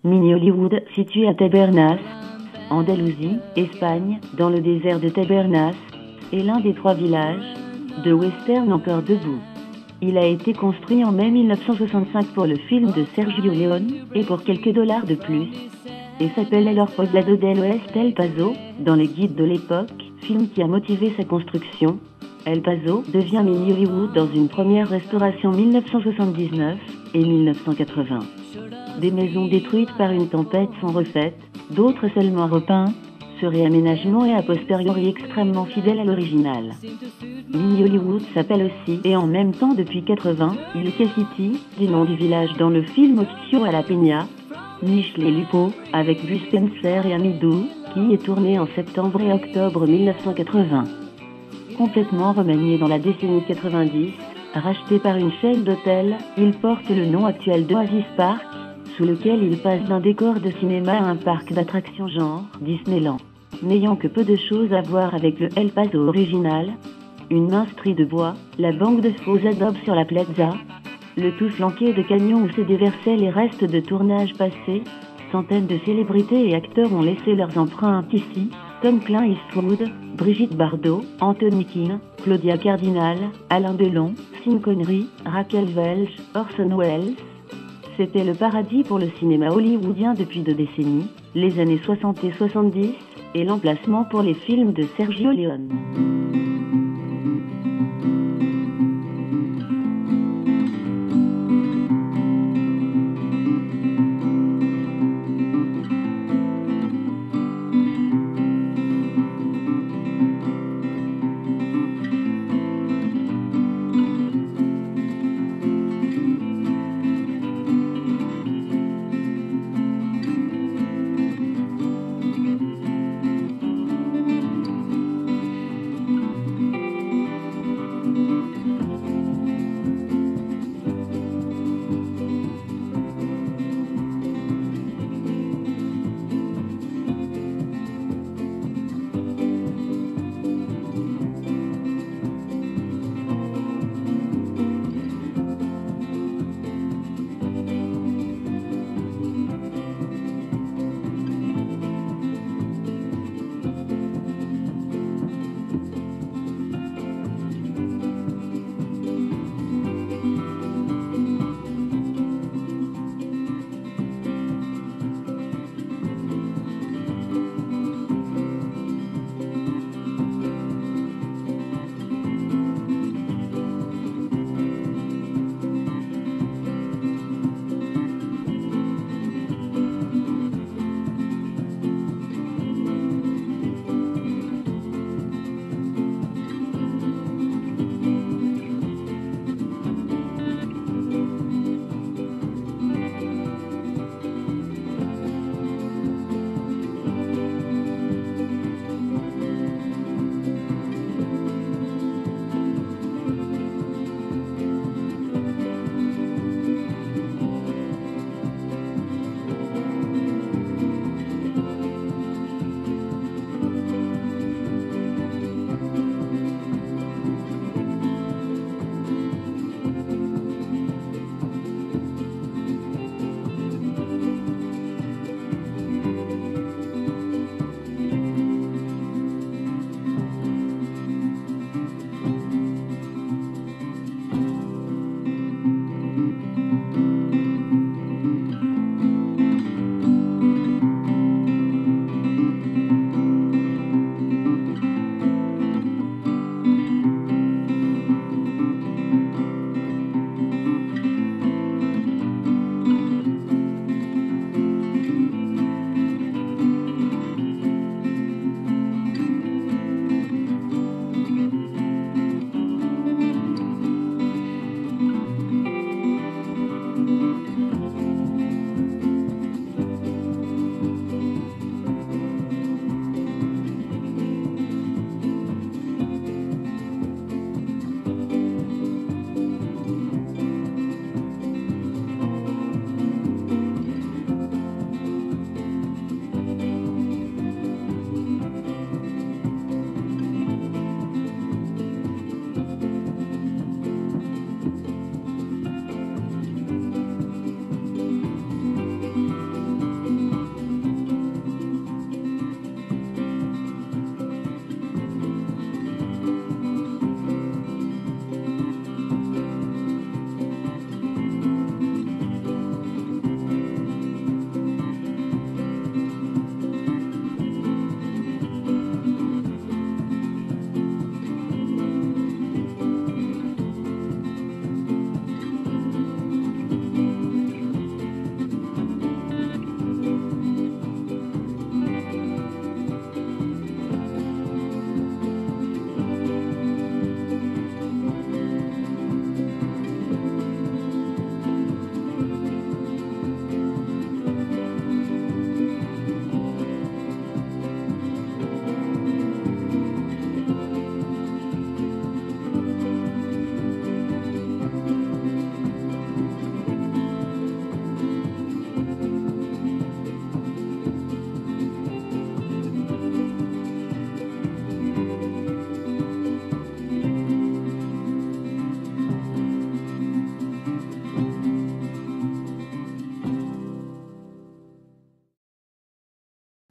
Mini Hollywood, situé à Tabernas, Andalousie, Espagne, dans le désert de Tabernas, est l'un des 3 villages de western encore debout. Il a été construit en mai 1965 pour le film de Sergio Leone, et pour quelques dollars de plus, et s'appelle alors Poblado del Oeste El Paso, dans les guides de l'époque, film qui a motivé sa construction. El Paso devient Mini Hollywood dans une première restauration 1979 et 1980. Des maisons détruites par une tempête sont refaites, d'autres seulement repeintes. Ce réaménagement est a posteriori extrêmement fidèle à l'original. Mini Hollywood s'appelle aussi, et en même temps depuis 80, Yucca City, du nom du village dans le film Occhio a la Peña, Michelet Lupo, avec Bud Spencer et Amidou, qui est tourné en septembre et octobre 1980. Complètement remanié dans la décennie 90, racheté par une chaîne d'hôtels, il porte le nom actuel d'Oasis Park, sous lequel il passe d'un décor de cinéma à un parc d'attractions genre Disneyland. N'ayant que peu de choses à voir avec le El Paso original, une mince strie de bois, la banque de faux adobes sur la plaza, le tout flanqué de camions où se déversaient les restes de tournages passés, centaines de célébrités et acteurs ont laissé leurs empreintes ici, comme Clint Eastwood, Brigitte Bardot, Anthony Quinn, Claudia Cardinal, Alain Delon, Sean Connery, Raquel Welch, Orson Welles. C'était le paradis pour le cinéma hollywoodien depuis 2 décennies, les années 60 et 70, et l'emplacement pour les films de Sergio Leone.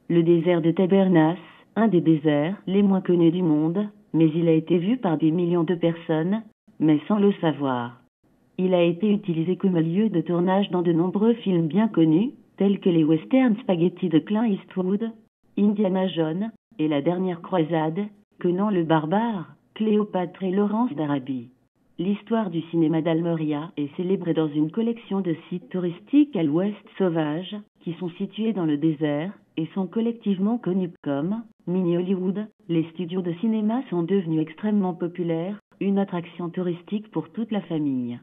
Le désert de Tabernas, un des déserts les moins connus du monde, mais il a été vu par des millions de personnes, mais sans le savoir. Il a été utilisé comme lieu de tournage dans de nombreux films bien connus, tels que les westerns spaghetti de Clint Eastwood, Indiana Jones, et La Dernière Croisade, Conan le Barbare, Cléopâtre et Laurence d'Arabie. L'histoire du cinéma d'Almeria est célébrée dans une collection de sites touristiques à l'ouest sauvage, qui sont situés dans le désert, et sont collectivement connus comme Mini Hollywood. Les studios de cinéma sont devenus extrêmement populaires, une attraction touristique pour toute la famille.